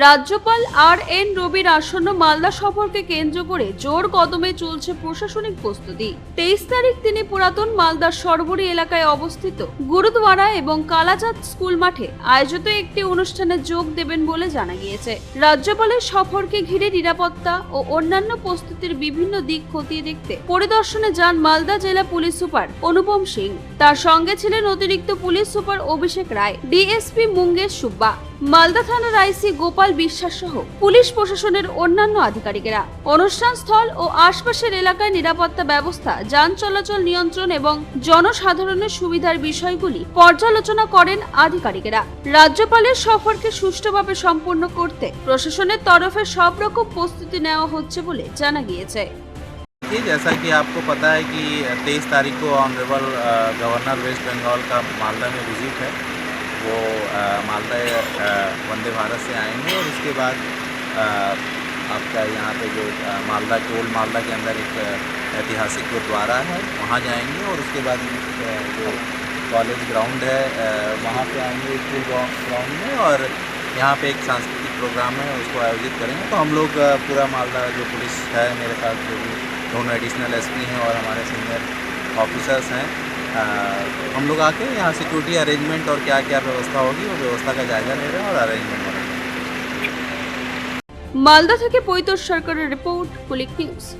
রাজ্যপাল আর.এন. রবির আসন্ন মালদা সফরকে কেন্দ্র করে জোর কদমে চলছে প্রশাসনিক প্রস্তুতি। 23 তারিখ তিনি পুরাতন মালদার সরবরি এলাকায় অবস্থিত গুরুদ্বারা এবং কালাচাঁদ স্কুল মাঠে আয়োজিত একটি অনুষ্ঠানে যোগ দেবেন বলে জানা গিয়েছে। রাজ্যপালের সফরকে ঘিরে নিরাপত্তা ও অন্যান্য প্রস্তুতির বিভিন্ন দিক খতিয়ে দেখতে পরিদর্শনে যান মালদা জেলা পুলিশ সুপার অনুপম সিং। তার সঙ্গে ছিলেন অতিরিক্ত পুলিশ সুপার অভিষেক রায়, ডিএসপি মুঙ্গেশ সুব্বা, মালদা থানার আইসি গোপাল বিশ্বাস সহ পুলিশ প্রশাসনের অন্যান্য আধিকারিকেরা। অনুষ্ঠান স্থল ও আশপাশের এলাকায় নিরাপত্তা ব্যবস্থা, যান চলাচল নিয়ন্ত্রণ এবং জনসাধারণের সুবিধার বিষয়গুলি পর্যালোচনা করেন আধিকারিকেরা। রাজ্যপালের সফরকে সুষ্ঠুভাবে সম্পন্ন করতে প্রশাসনের তরফে সব রকম প্রস্তুতি নেওয়া হচ্ছে বলে জানা গিয়েছে। जैसा कि आपको पता है कि 23 तारीख को ऑनरेबल गवर्नर वेस्ट बंगाल का मालदा में विजिट है। वो मालदा वंदे भारत से आएंगे और उसके बाद आपका यहाँ पे जो मालदा के ओल्ड मालदा के अंदर एक ऐतिहासिक गुरुद्वारा है, वहाँ जाएंगे और उसके बाद जो कॉलेज ग्राउंड है वहाँ पे आएंगे स्कूल ग्राउंड में, और यहाँ पे एक सांस्कृतिक प्रोग्राम है उसको आयोजित करेंगे। तो हम लोग पूरा मालदा जो पुलिस है, मेरे साथ जो भी दोनों एडिशनल एसपी हैं और हमारे सीनियर ऑफिसर्स हैं, हम लोग आके यहाँ सिक्योरिटी अरेंजमेंट और क्या क्या व्यवस्था होगी वो व्यवस्था का जायजा ले रहे हैं और अरेंजमेंट हो रहे हैं। মালদা থেকে পৈতর সরকারের রিপোর্ট, কুলিক নিউজ।